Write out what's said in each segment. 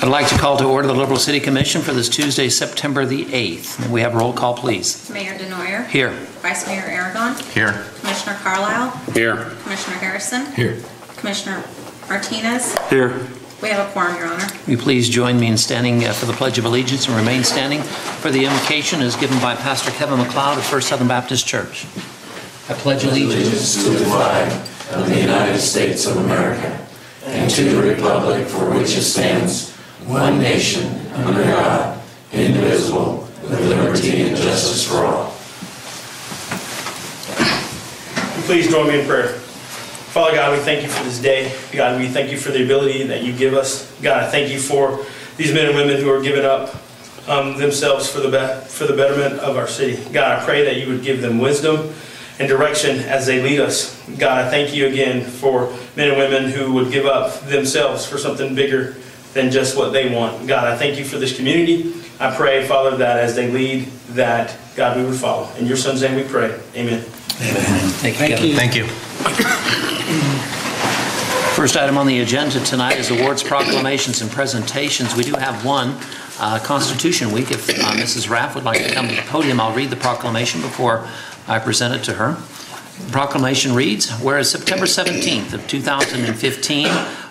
I'd like to call to order the Liberal City Commission for this Tuesday, September the 8th. May we have a roll call, please? Mayor Denoyer. Here. Vice Mayor Aragon. Here. Commissioner Carlisle. Here. Commissioner Harrison. Here. Commissioner Martinez. Here. We have a quorum, Your Honor. Will you please join me in standing for the Pledge of Allegiance and remain standing for the invocation as given by Pastor Kevin McLeod of First Southern Baptist Church. I pledge allegiance to the flag of the United States of America and to the republic for which it stands, one nation, under God, indivisible, with liberty and justice for all. Please join me in prayer. Father God, we thank you for this day. God, we thank you for the ability that you give us. God, I thank you for these men and women who are giving up themselves for the betterment of our city. God, I pray that you would give them wisdom and direction as they lead us. God, I thank you again for men and women who would give up themselves for something bigger than just what they want. God, I thank you for this community. I pray, Father, that as they lead, that, God, we would follow. In your Son's name we pray. Amen. Amen. Thank you. Thank you. First item on the agenda tonight is awards, proclamations, and presentations. We do have one, Constitution Week. If Mrs. Raff would like to come to the podium, I'll read the proclamation before I present it to her. The proclamation reads, whereas September 17th of 2015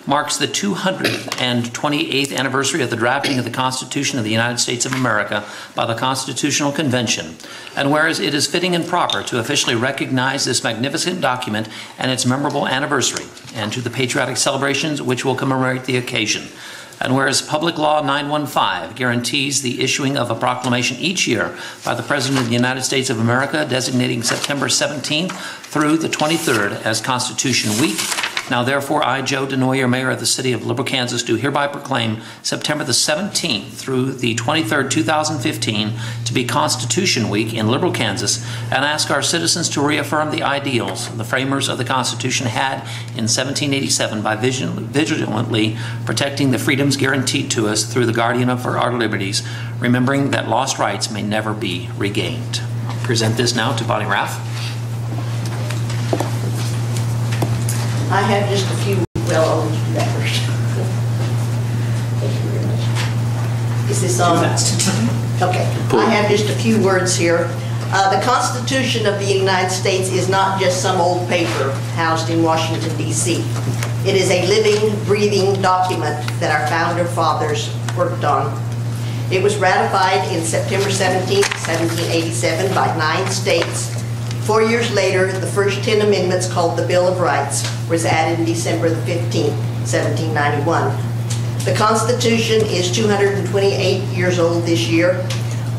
marks the 228th anniversary of the drafting of the Constitution of the United States of America by the Constitutional Convention, and whereas it is fitting and proper to officially recognize this magnificent document and its memorable anniversary, and to the patriotic celebrations which will commemorate the occasion, and whereas Public Law 915 guarantees the issuing of a proclamation each year by the President of the United States of America designating September 17th through the 23rd as Constitution Week. Now therefore, I, Joe Denoyer, Mayor of the City of Liberal, Kansas, do hereby proclaim September the 17th through the 23rd, 2015 to be Constitution Week in Liberal, Kansas, and ask our citizens to reaffirm the ideals the framers of the Constitution had in 1787 by vigilantly protecting the freedoms guaranteed to us through the guardian of our liberties, remembering that lost rights may never be regained. I'll present this now to Bonnie Raff. I have just a few, well, I'll do that first. Thank you very much. Is this on? Okay. I have just a few words here. The Constitution of the United States is not just some old paper housed in Washington, D.C. It is a living, breathing document that our founder fathers worked on. It was ratified in September 17, 1787 by 9 states. 4 years later, the first 10 amendments, called the Bill of Rights, was added in December the 15th, 1791. The Constitution is 228 years old this year.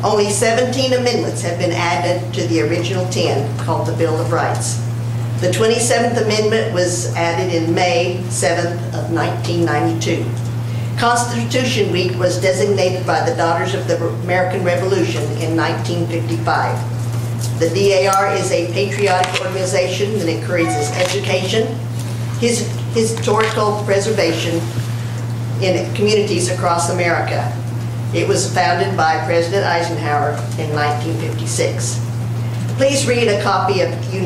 Only 17 amendments have been added to the original 10, called the Bill of Rights. The 27th Amendment was added in May 7th of 1992. Constitution Week was designated by the Daughters of the American Revolution in 1955. The DAR is a patriotic organization that encourages education, historical preservation in communities across America. It was founded by President Eisenhower in 1956. Please read a copy of the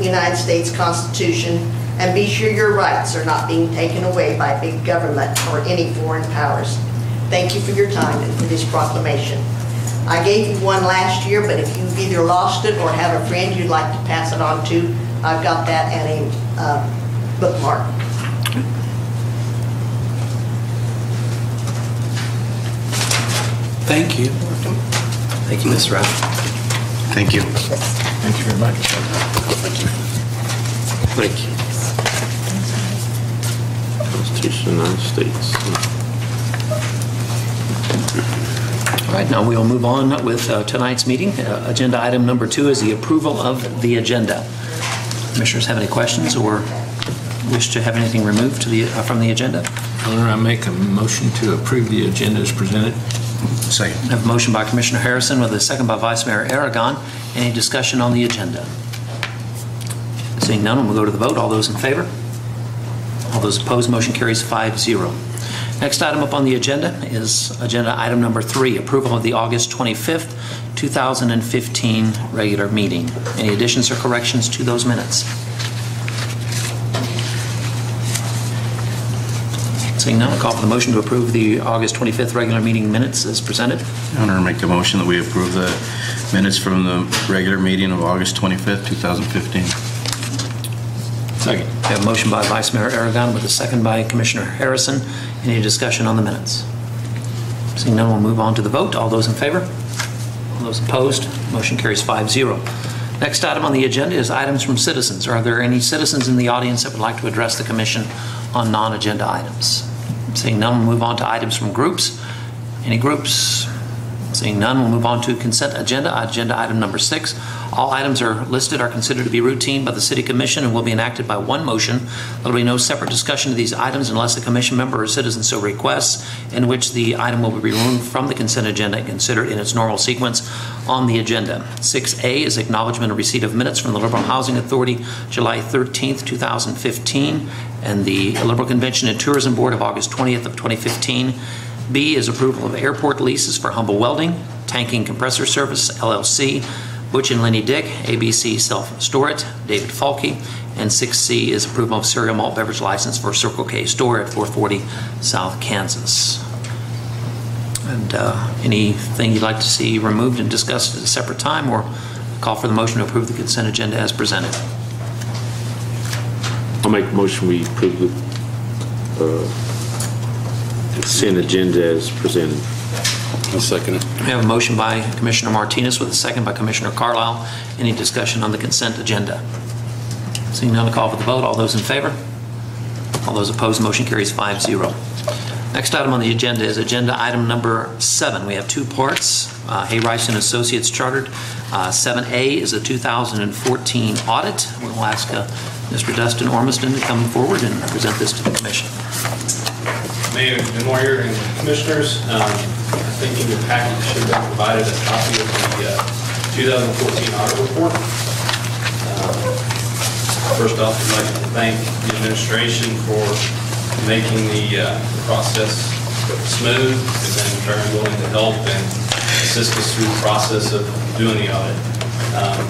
United States Constitution and be sure your rights are not being taken away by big government or any foreign powers. Thank you for your time and for this proclamation. I gave you one last year, but if you've either lost it or have a friend you'd like to pass it on to, I've got that at a bookmark. Thank you. Thank you, Ms. Raff. Thank you. Thank you very much. Thank you. Thank you. Constitution of the United States. All right, now we'll move on with tonight's meeting. Agenda item number 2 is the approval of the agenda. Commissioners have any questions or wish to have anything removed from the agenda? I make a motion to approve the agenda as presented. Second. I have a motion by Commissioner Harrison with a second by Vice Mayor Aragon. Any discussion on the agenda? Seeing none, we'll go to the vote. All those in favor? All those opposed, motion carries 5-0. Next item up on the agenda is agenda item number 3, approval of the August 25th, 2015 regular meeting. Any additions or corrections to those minutes? Seeing none, I'll call for the motion to approve the August 25th regular meeting minutes as presented. Your Honor, make the motion that we approve the minutes from the regular meeting of August 25th, 2015. Second. We have a motion by Vice Mayor Aragon with a second by Commissioner Harrison. Any discussion on the minutes? Seeing none, we'll move on to the vote. All those in favor? All those opposed? Motion carries 5-0. Next item on the agenda is items from citizens. Are there any citizens in the audience that would like to address the commission on non-agenda items? Seeing none, we'll move on to items from groups. Any groups? Seeing none, we'll move on to consent agenda. Agenda item number 6. All items are listed are considered to be routine by the City Commission and will be enacted by one motion. There will be no separate discussion of these items unless a commission member or citizen so requests, in which the item will be removed from the consent agenda and considered in its normal sequence on the agenda. 6A is acknowledgement of receipt of minutes from the Liberal Housing Authority, July 13th, 2015, and the Liberal Convention and Tourism Board of August 20th of 2015. B is approval of airport leases for Humble Welding, Tanking Compressor Service, LLC, Butch and Lenny Dick, ABC Self-Storage, David Falke, and 6C is approval of cereal malt beverage license for Circle K store at 440 South Kansas. And anything you'd like to see removed and discussed at a separate time, or call for the motion to approve the consent agenda as presented? I'll make a motion we approve the consent agenda as presented. I'll second it. We have a motion by Commissioner Martinez with a second by Commissioner Carlisle. Any discussion on the consent agenda? Seeing none, I'll call for the vote. All those in favor? All those opposed, motion carries 5-0. Next item on the agenda is agenda item number 7. We have two parts. Hay Rice and Associates Chartered. 7A is a 2014 audit. We'll ask Mr. Dustin Ormiston to come forward and present this to the Commission. Mayor Moyer and Commissioners, I think in your package should have provided a copy of the 2014 audit report. First off, I'd like to thank the administration for making the process smooth, and then very willing to help and assist us through the process of doing the audit.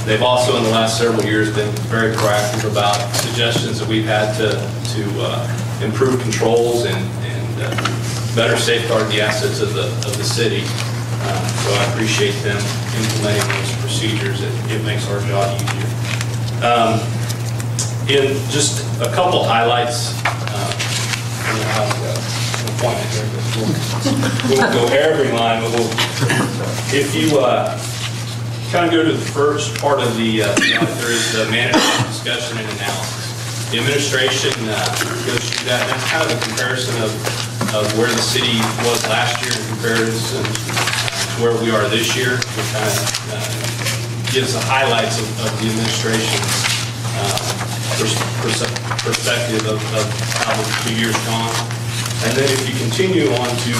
They've also, in the last several years, been very proactive about suggestions that we've had to improve controls and better safeguard the assets of the city. So I appreciate them implementing those procedures. It makes our job easier. In just a couple highlights, we won't go every line, but if you kind of go to the first part of the audit, there is the management discussion and analysis. The administration goes through that. That's kind of a comparison of where the city was last year in comparison to where we are this year. It kind of gives the highlights of the administration's perspective of how the 2 years gone. And then if you continue on to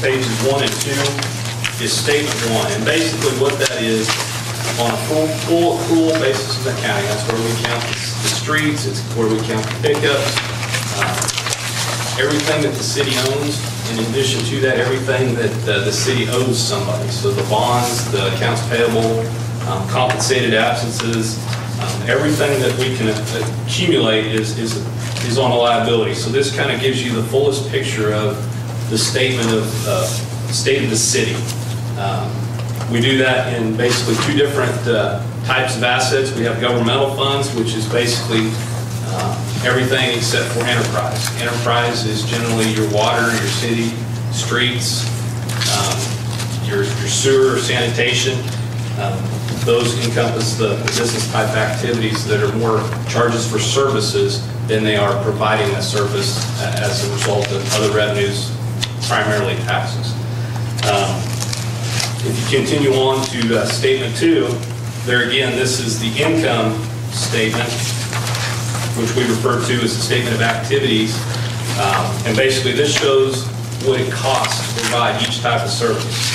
pages 1 and 2 is statement 1. And basically what that is, on a full accrual basis of accounting, that's where we count the streets, it's where we count the pickups, everything that the city owns. In addition to that, everything that the city owes somebody. So the bonds, the accounts payable, compensated absences, everything that we can accumulate is on a liability. So this kind of gives you the fullest picture of the statement of state of the city. We do that in basically two different types of assets. We have governmental funds, which is basically everything except for enterprise. Enterprise is generally your water, your city, streets, your sewer, sanitation. Those encompass the business type activities that are more charges for services than they are providing a service as a result of other revenues, primarily taxes. If you continue on to statement 2, there again, this is the income statement, which we refer to as the statement of activities. And basically this shows what it costs to provide each type of service.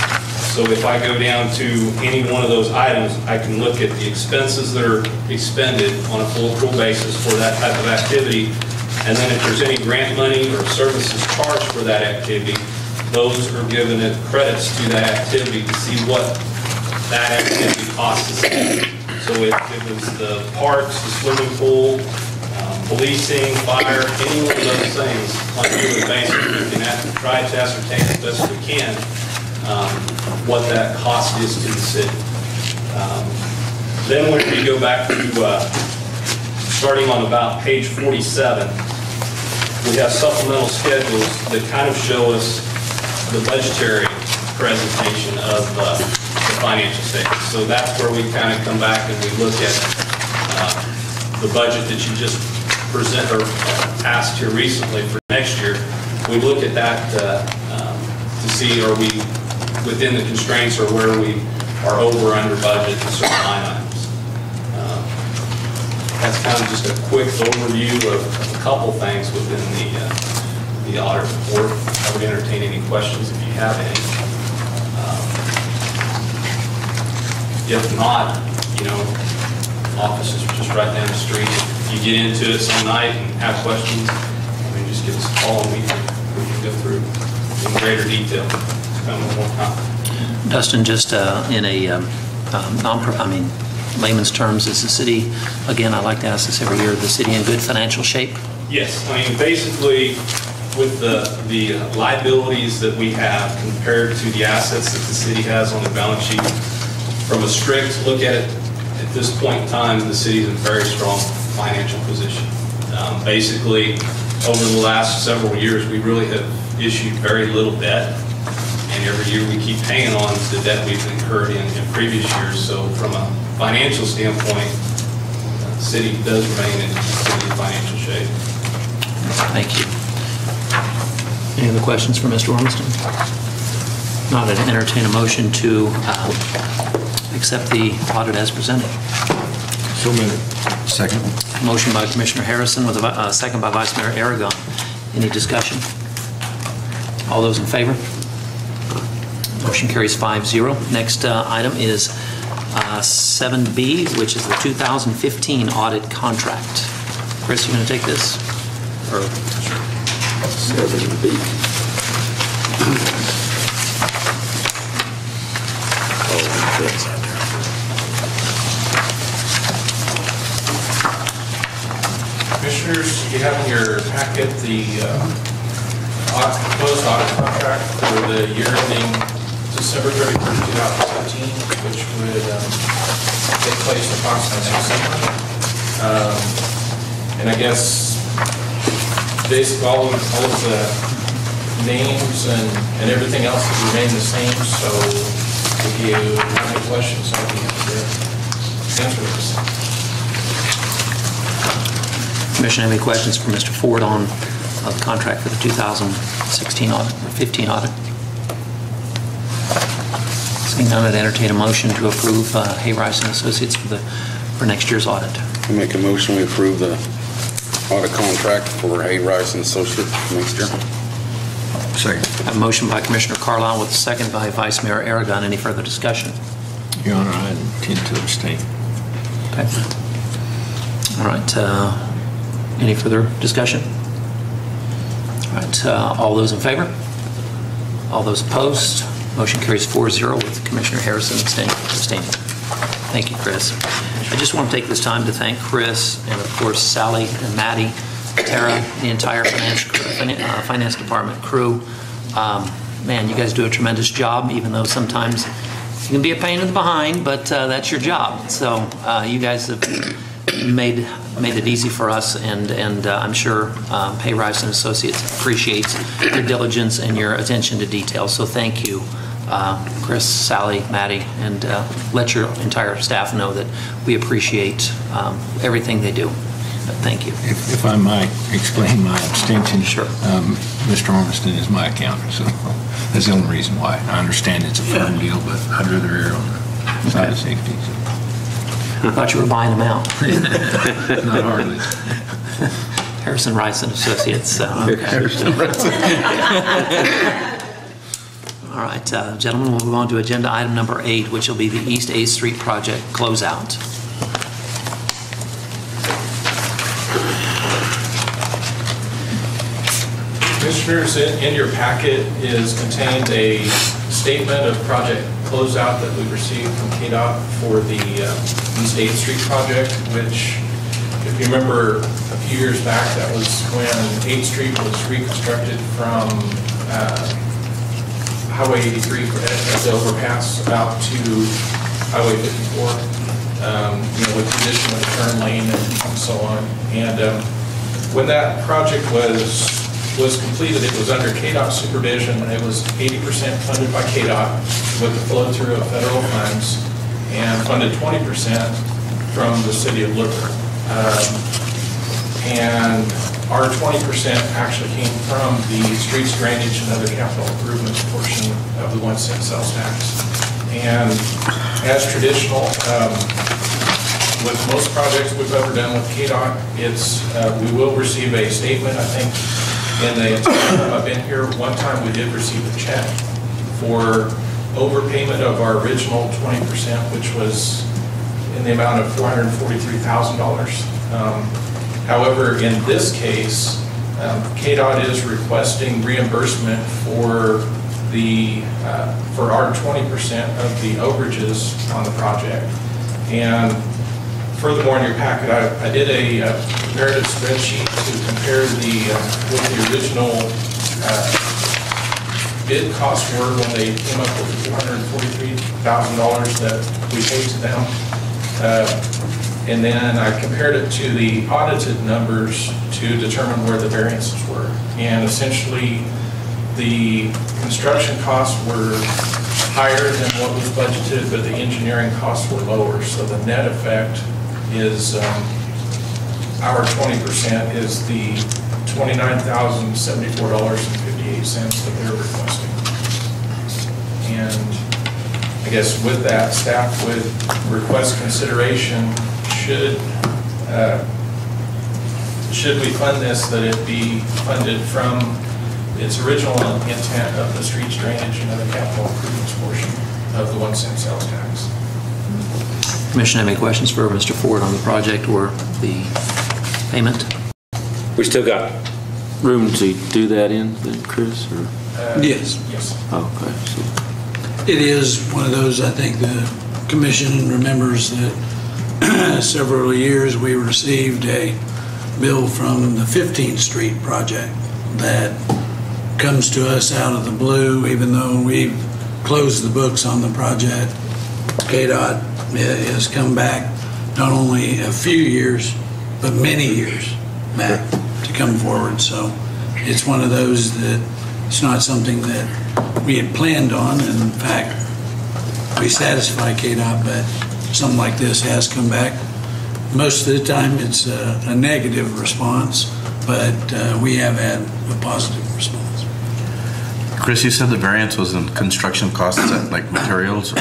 So if I go down to any one of those items, I can look at the expenses that are expended on a full accrual basis for that type of activity. And then if there's any grant money or services charged for that activity, those are given as credits to that activity to see what that activity costs us. So if it was the parks, the swimming pool, policing, fire, any one of those things on a yearly basis. We can try to ascertain as best we can what that cost is to the city. Then when we go back to starting on about page 47, we have supplemental schedules that kind of show us the budgetary presentation of the financial statements. So that's where we kind of come back and we look at the budget that you just passed here recently for next year. We look at that to see are we within the constraints or where we are over or under budget in certain line items. That's kind of just a quick overview of a couple things within the audit report. I would entertain any questions if you have any. If not, office is just right down the street. If you get into it some night and have questions, just give us a call and we can go through in greater detail. Spend a little more time. Dustin, just in a layman's terms, is the city, again, I like to ask this every year, the city in good financial shape? Yes, basically with the liabilities that we have compared to the assets that the city has on the balance sheet, from a strict look at it, at this point in time, the city is in a very strong financial position. Basically, over the last several years, we really have issued very little debt, and every year we keep paying on the debt we've incurred in previous years. So from a financial standpoint, the city does remain in financial shape. Thank you. Any other questions for Mr. Ormiston? Not, I'd entertain a motion to accept the audit as presented. So moved. Second. Motion by Commissioner Harrison with a second by Vice Mayor Aragon. Any discussion? All those in favor? Motion carries 5-0. Next item is 7B, which is the 2015 audit contract. Chris, you going to take this? Or 7B. Commissioners, you have in your packet the proposed audit contract for the year ending December 31st, 2017, which would take place approximately next summer. And I guess basically all of the names and everything else would remain the same. So if you have any questions, I'll be happy to answer those. Commissioner, any questions for Mr. Ford on the contract for the 2016 audit or 15 audit? Seeing none, I'd entertain a motion to approve Hayrice and Associates for next year's audit. I make a motion we approve the audit contract for Hayrice and Associates next year. Second. I have a motion by Commissioner Carlisle with a second by Vice Mayor Aragon. Any further discussion? Your Honor, I intend to abstain. Okay. All right. Any further discussion? All right. All those in favor? All those opposed? Motion carries 4-0 with Commissioner Harrison abstaining. Thank you, Chris. I just want to take this time to thank Chris and, of course, Sally and Maddie, Tara, the entire finance department crew. Man, you guys do a tremendous job, even though sometimes you can be a pain in the behind, but that's your job. So you guys have made it easy for us, and I'm sure Hayrice and Associates appreciates your diligence and your attention to detail. So thank you, Chris, Sally, Maddie, and let your entire staff know that we appreciate everything they do. Thank you. If I might explain my abstention. Sure. Mr. Ormiston is my accountant, so that's the only reason why. I understand it's a firm deal, but I'd rather err on the side of safety. So. I thought you were buying them out. Not hardly. Harrison Rice and Associates. Okay. All right, gentlemen, we'll move on to agenda item number 8, which will be the East 8th Street project closeout. Commissioners, in your packet is contained a statement of project closeout that we received from KDOT for the East 8th Street project, which, if If you remember a few years back, that was when 8th Street was reconstructed from Highway 83 as the overpass out to Highway 54, with the addition of the turn lane and so on. And when that project was completed, it was under KDOT supervision, and it was 80% funded by KDOT with the flow through of federal funds, and funded 20% from the city of Liberty. And our 20% actually came from the streets, drainage, and other capital improvements portion of the 1 cent sales tax. And as traditional, with most projects we've ever done with KDOT, we will receive a statement. I think in the time I've been here, one time we did receive a check for overpayment of our original 20%, which was in the amount of $443,000. However, in this case, KDOT is requesting reimbursement for our 20% of the overages on the project. And furthermore, in your packet, I did a comparative spreadsheet to compare what the original bid costs were when they came up with the $443,000 that we paid to them. And then I compared it to the audited numbers to determine where the variances were. And essentially, the construction costs were higher than what was budgeted, but the engineering costs were lower. So the net effect is our 20% is the $29,074.58 that they're requesting. And I guess with that, staff would request consideration should we fund this, that it be funded from its original intent of the streets, drainage, and other capital improvements portion of the 1 cent sales tax. Commission, have any questions for Mr. Ford on the project or the payment? We still got room to do that in, then, Chris? Or? Yes. Yes. Okay. So. It is one of those, I think the commission remembers that several years we received a bill from the 15th Street project that comes to us out of the blue, even though we've closed the books on the project. KDOT has come back not only a few years, but many years back to come forward. So it's one of those that it's not something that we had planned on. And in fact, we satisfy KDOT, but something like this has come back. Most of the time it's a negative response, but we have had a positive response. Chris, you said the variance was in construction costs, is that like materials?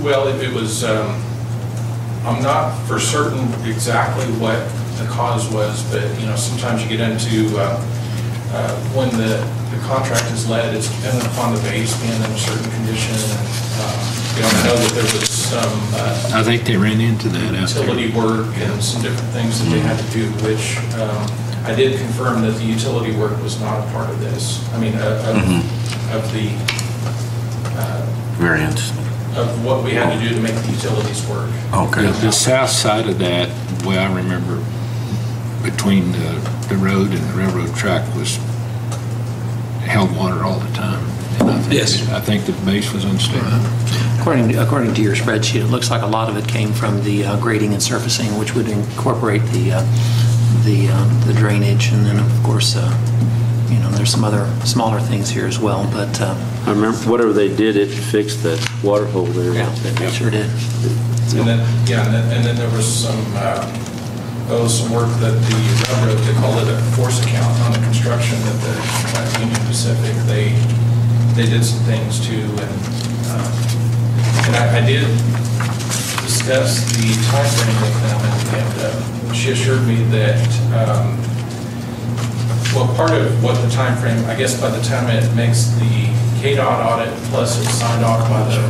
Well, it was, I'm not for certain exactly what the cause was, but sometimes you get into when the contract is let, it's dependent upon the base being in a certain condition. And, I know that there was some I think they ran into that utility work and some different things that they had to do, which I did confirm that the utility work was not a part of this. I mean, of the variance. Of what we had to do to make the utilities work. Okay. The south side of that, the way I remember, between the road and the railroad track was held water all the time. And I think the base was unstable. According to your spreadsheet, it looks like a lot of it came from the grading and surfacing, which would incorporate the drainage, and then of course, there's some other smaller things here as well. But I remember whatever they did, it fixed that water hole there. Yeah, it sure did. And then there was some work that the railroad, they call it a force account on the construction that the Union Pacific, they did some things too, and I did discuss the time frame with them, and she assured me that, part of what the time frame, I guess by the time it makes the KDOT audit, plus it's signed off by the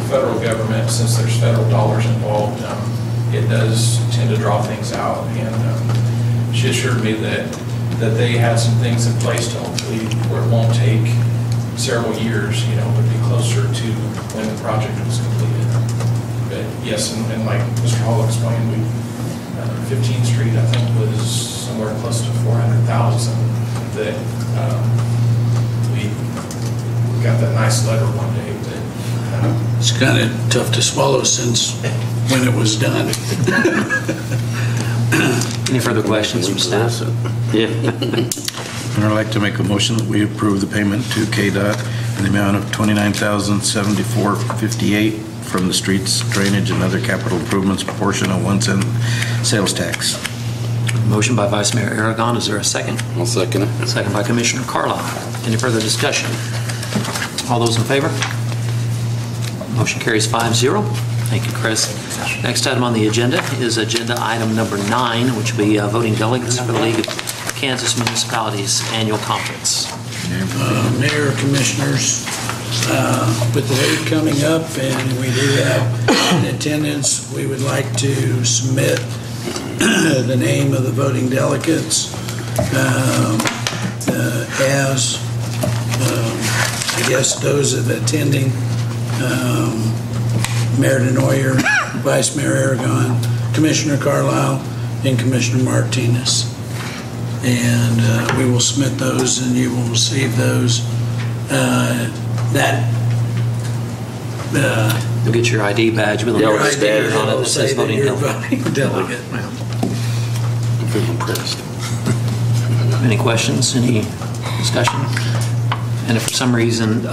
federal government, since there's federal dollars involved, it does tend to draw things out. And she assured me that they had some things in place to hopefully where it won't take several years, would be closer to when the project was completed. But yes, and like Mr. Hall explained, 15th Street, I think, was somewhere close to 400,000 that we got that nice letter one day. It's kind of tough to swallow since when it was done. Any further questions from staff? Yeah. I'd like to make a motion that we approve the payment to KDOT in the amount of $29,074.58 from the streets, drainage, and other capital improvements portion of 1 cent sales tax. Motion by Vice Mayor Aragon. Is there a second? I'll second it. Second by Commissioner Carlisle. Any further discussion? All those in favor? Motion carries 5-0. Thank you, Chris. Next item on the agenda is agenda item number 9, which will be voting delegates for the League of Kansas Municipalities Annual Conference. Mayor, Commissioners, with the date coming up and we do have in attendance, we would like to submit the name of the voting delegates as, I guess, those that are attending. Mayor DeNoyer, Vice Mayor Aragon, Commissioner Carlisle, and Commissioner Martinez. And we will submit those and you will receive those. You'll get your ID badge with a little sticker on it that says voting delegate. I'm feeling impressed. Any questions? Any discussion? And if for some reason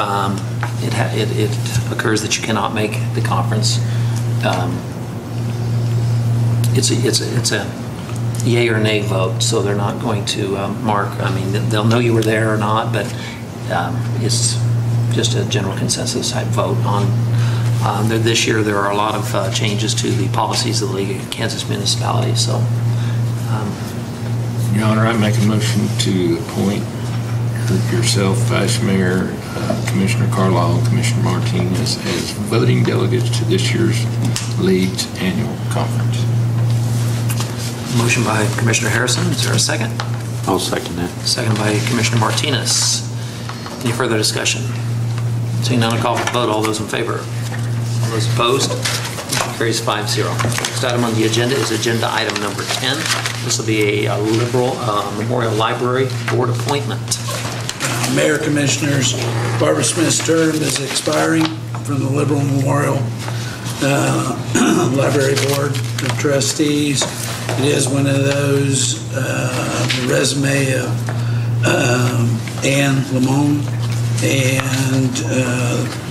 it occurs that you cannot make the conference, it's a yay or nay vote, so they're not going to mark. I mean, they'll know you were there or not, but it's just a general consensus type vote on. This year there are a lot of changes to the policies of the League of Kansas Municipalities. So, Your Honor, I make a motion to appoint yourself, Vice Mayor, Commissioner Carlisle, and Commissioner Martinez as voting delegates to this year's League's annual conference. motion by Commissioner Harrison. Is there a second? I'll second that. Second by Commissioner Martinez. Any further discussion? Seeing none, I'll call for the vote. All those in favor? All those opposed? Motion carries 5-0. Next item on the agenda is agenda item number 10. This will be a Liberal Memorial Library Board appointment. Mayor, Commissioners, Barbara Smith's term is expiring from the Liberal Memorial Library Board of Trustees. It is one of those, the resume of Anne Lamone, and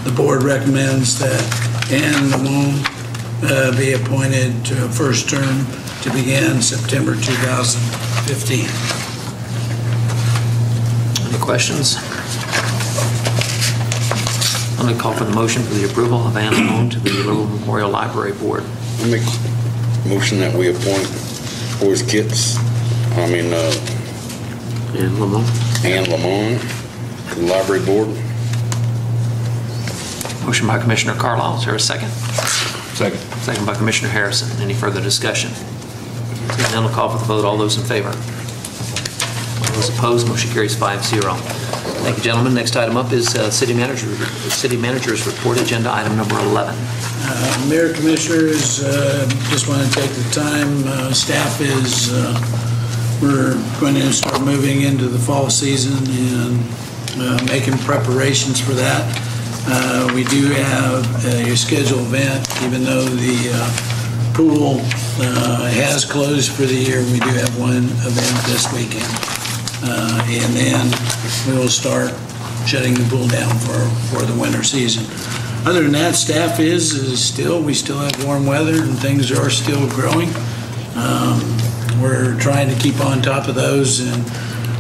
the board recommends that Anne Lamone be appointed to a first term to begin September 2015. Any questions? I'm going to call for the motion for the approval of Anne Lamone to the Liberal Memorial Library Board. I make a motion that we appoint Anne Lamone to the library board. Motion by Commissioner Carlisle. Is there a second? Second. Second by Commissioner Harrison. Any further discussion? Seeing none, I'll call for the vote. All those in favor? All those opposed? Motion carries 5-0. Thank you, gentlemen. Next item up is City Manager's Report, agenda item number 11. Mayor, Commissioners, just want to take the time. Staff is, we're going to start moving into the fall season and making preparations for that. We do have a scheduled event, even though the pool has closed for the year. We do have one event this weekend. And then we will start shutting the pool down for the winter season. Other than that, staff we still have warm weather and things are still growing. We're trying to keep on top of those, and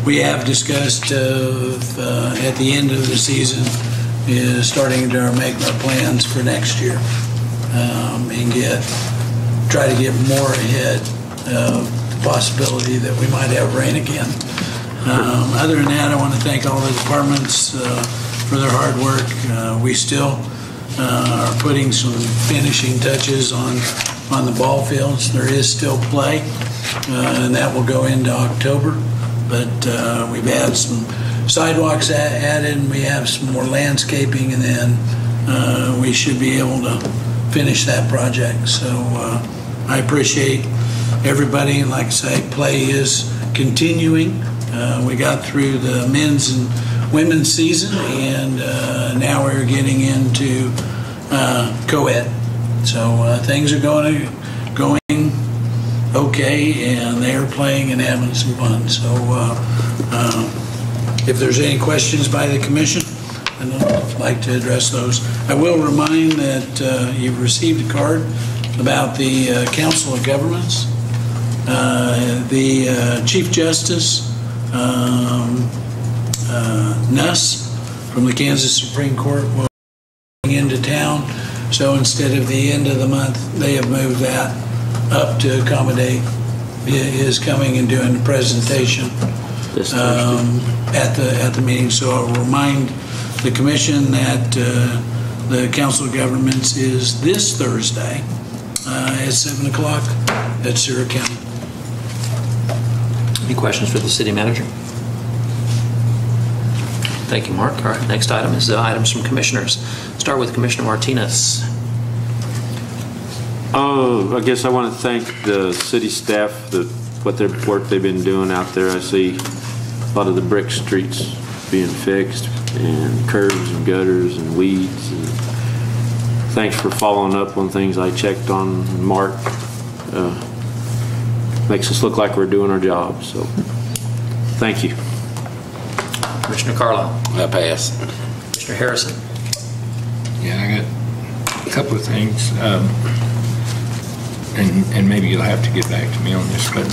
we have discussed at the end of the season is starting to make our plans for next year and try to get more ahead of the possibility that we might have rain again. Other than that, I want to thank all the departments for their hard work. We still are putting some finishing touches on the ball fields. There is still play, and that will go into October. But we've had some sidewalks added, and we have some more landscaping, and then we should be able to finish that project. So I appreciate everybody. Like I say, play is continuing. We got through the men's and women's season, and now we're getting into co-ed. So things are going okay, and they're playing and having some fun. So if there's any questions by the commission, I'd like to address those. I will remind that you've received a card about the Council of Governments. The Chief Justice Nuss from the Kansas Supreme Court will be into town. So instead of the end of the month, they have moved that up to accommodate his coming and doing the presentation at the meeting. So I'll remind the commission that the Council of Governments is this Thursday at 7 o'clock at Seward County. Any questions for the city manager? Thank you, Mark. All right, next item is items from commissioners. Start with Commissioner Martinez. I guess I want to thank the city staff for what their work they've been doing out there. I see a lot of the brick streets being fixed, and curbs and gutters and weeds. And thanks for following up on things I checked on. Mark makes us look like we're doing our job. So thank you. Commissioner Carlisle. I pass. Commissioner Harrison. Yeah, I got a couple of things. And maybe you'll have to get back to me on this, but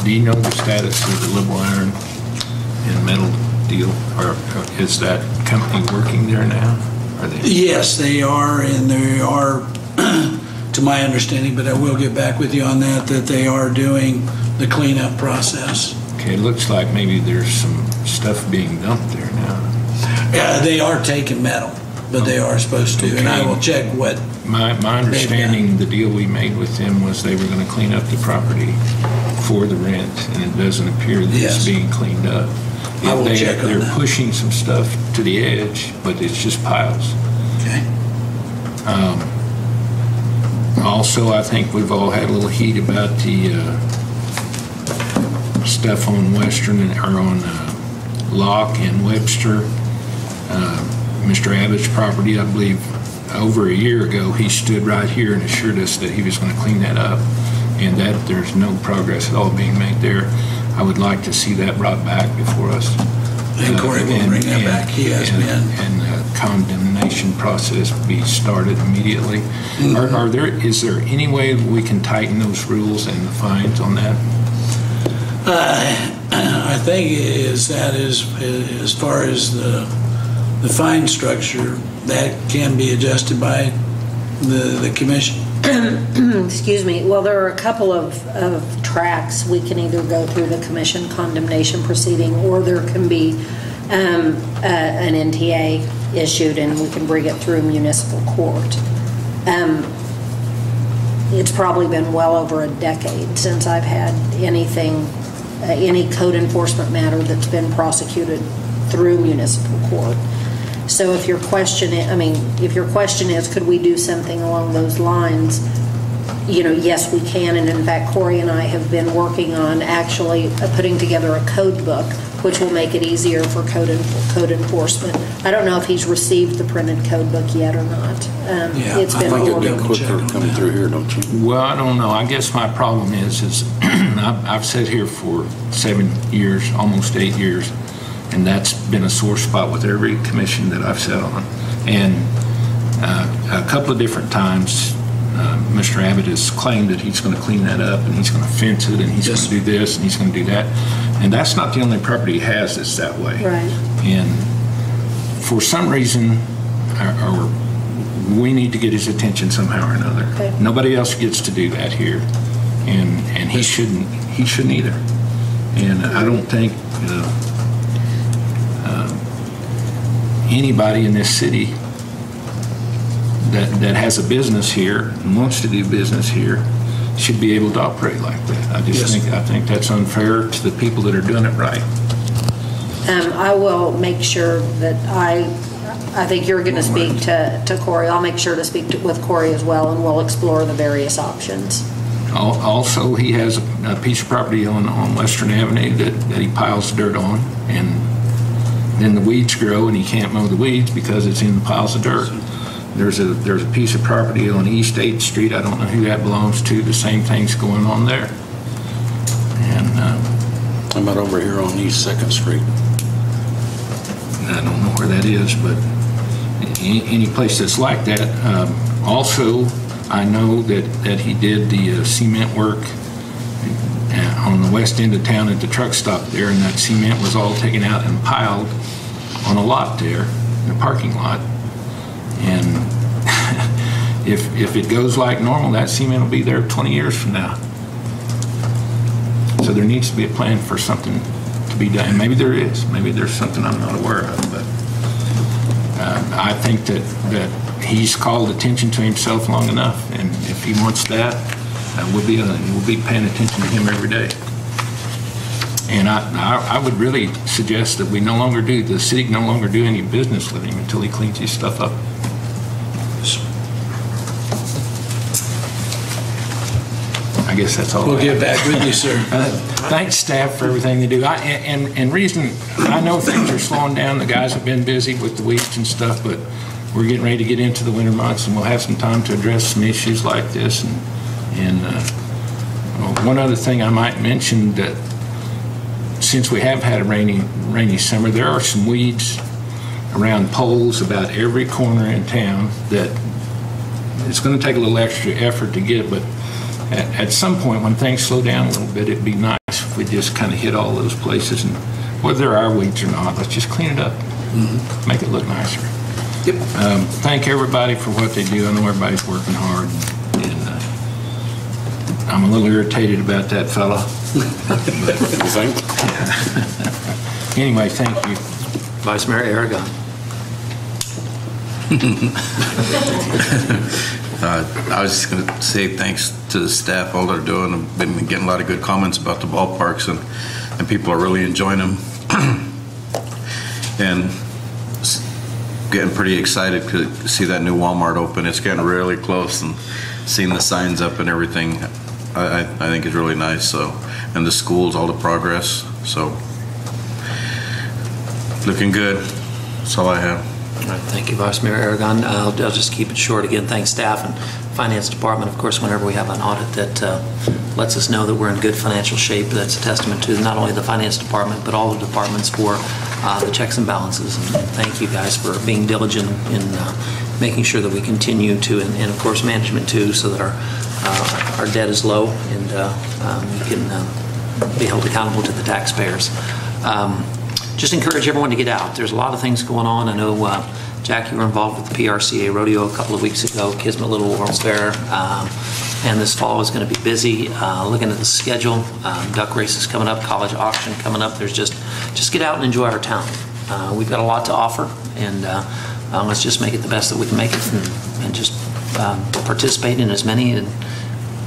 do you know the status of the Liberal Iron and Metal deal? Or is that company working there now? Are they? Yes, they are, and they are, to my understanding, but I will get back with you on that, that they are doing the cleanup process. Okay, it looks like maybe there's some stuff being dumped there now. Yeah, they are taking metal, but they are supposed to, and I will check what. My understanding, the deal we made with them was they were going to clean up the property for the rent, and it doesn't appear that it's being cleaned up. I will check on that. They're pushing some stuff to the edge, but it's just piles. Okay. Also, I think we've all had a little heat about the stuff on Western or on Locke and Webster. Mr. Abbott's property, I believe, over a year ago, he stood right here and assured us that he was going to clean that up, and that there's no progress at all being made there. I would like to see that brought back before us. And Corey will bring that back. He has been. And the condemnation process be started immediately. Mm-hmm. Is there any way we can tighten those rules and the fines on that? I think as far as the fine structure, that can be adjusted by the commission. Excuse me. Well, there are a couple of tracks. We can either go through the commission condemnation proceeding, or there can be an NTA issued and we can bring it through municipal court. It's probably been well over a decade since I've had any code enforcement matter that's been prosecuted through municipal court. So if your question is, could we do something along those lines? Yes, we can. And in fact, Corey and I have been working on actually putting together a code book, which will make it easier for code enforcement. I don't know if he's received the printed code book yet or not. It's been I think it'd be quicker coming through here, don't you? Well, I don't know. I guess my problem is I've sat here for 7 years, almost 8 years, and that's been a sore spot with every commission that I've sat on. And a couple of different times, Mr. Abbott has claimed that he's going to clean that up, and he's going to fence it, and he's going to do this, and he's going to do that. And that's not the only property he has that's that way. Right. And for some reason, we need to get his attention somehow or another. Okay. Nobody else gets to do that here, and he shouldn't either. And I don't think anybody in this city that has a business here and wants to do business here should be able to operate like that. I think that's unfair to the people that are doing it right. I will make sure that I think you're going to speak to Corey. I'll make sure to speak with Corey as well, and we'll explore the various options. Also, he has a piece of property on Western Avenue that he piles dirt on, and then the weeds grow and he can't mow the weeds because it's in the piles of dirt. There's a piece of property on East 8th Street, I don't know who that belongs to, the same thing's going on there. And How about over here on East 2nd Street? I don't know where that is, but any place that's like that. Also, I know that he did the cement work on the west end of town at the truck stop there, and that cement was all taken out and piled on a lot there, in a parking lot. And if it goes like normal, that cement will be there 20 years from now. So there needs to be a plan for something to be done. Maybe there is. Maybe there's something I'm not aware of, but I think that he's called attention to himself long enough, and if he wants that, we'll be paying attention to him every day. And I would really suggest that the city no longer do any business with him until he cleans his stuff up. I guess that's all. We'll get back with you, sir. Thanks, staff, for everything they do. Reason I know things are slowing down. The guys have been busy with the weeds and stuff, but we're getting ready to get into the winter months, and we'll have some time to address some issues like this. And one other thing I might mention, that since we have had a rainy summer, there are some weeds around poles about every corner in town that it's going to take a little extra effort to get, but at some point when things slow down a little bit, it'd be nice if we just kind of hit all those places, and whether there are weeds or not, let's just clean it up, make it look nicer. Yep. Thank everybody for what they do. I know everybody's working hard, and I'm a little irritated about that fella. You think? Anyway, thank you. Vice Mayor Aragon. I was just going to say thanks to the staff, all they're doing. I've been getting a lot of good comments about the ballparks, and people are really enjoying them. And getting pretty excited to see that new Walmart open. It's getting really close, and seeing the signs up and everything, I think is really nice. So, and the schools, all the progress. So, looking good. That's all I have. All right, thank you, Vice Mayor Aragon. I'll just keep it short. Again, thanks staff and Finance Department. Of course, whenever we have an audit that lets us know that we're in good financial shape, that's a testament to not only the Finance Department, but all the departments for the checks and balances. And thank you guys for being diligent in making sure that we continue to, and of course management too, so that our debt is low and we can be held accountable to the taxpayers. Just encourage everyone to get out. There's a lot of things going on. I know, Jack, you were involved with the PRCA rodeo a couple of weeks ago, Kismet Little World's Fair, and this fall is going to be busy. Looking at the schedule, duck races coming up, college auction coming up. There's just get out and enjoy our town. We've got a lot to offer, and let's just make it the best that we can make it, and just participate in as many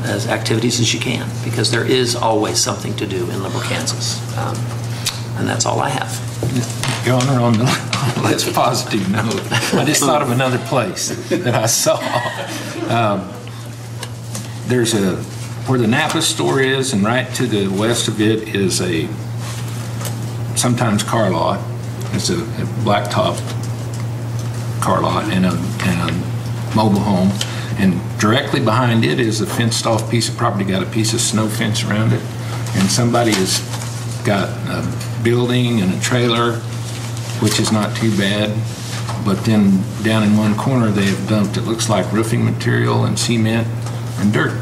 as activities as you can, because there is always something to do in Liberal, Kansas. And that's all I have. Governor, on the less positive note, I just thought of another place that I saw. There's where the Napa store is, and right to the west of it is a sometimes car lot. It's a blacktop car lot and a mobile home. And directly behind it is a fenced off piece of property, got a piece of snow fence around it. And somebody has got a building and a trailer, which is not too bad, but then down in one corner they have dumped, it looks like roofing material and cement and dirt,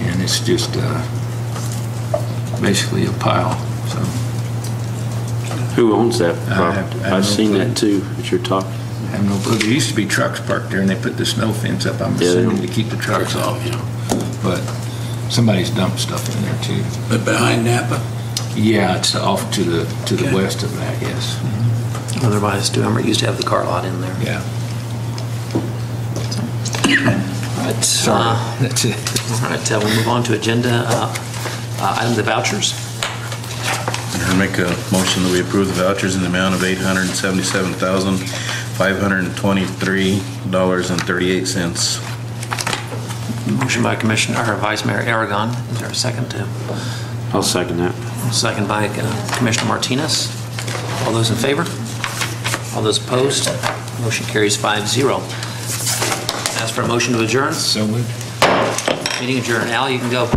and it's just basically a pile. So who owns that property? I've seen that too that you're talking. I have no clue. There used to be trucks parked there, and they put the snow fence up, I'm assuming, to keep the trucks off, but somebody's dumped stuff in there too. But behind Napa? Yeah, it's off to the west of that, yes. Otherwise, it used to have the car lot in there. Yeah. All right. Sorry, that's it. All right, we'll move on to agenda item, the vouchers. I make a motion that we approve the vouchers in the amount of $877,523.38. Motion by Commissioner, or Vice Mayor Aragon. Is there a second to? I'll second that. Second by Commissioner Martinez. All those in favor? All those opposed? Motion carries 5-0. Ask for a motion to adjourn. So moved. Meeting adjourned. Al, you can go.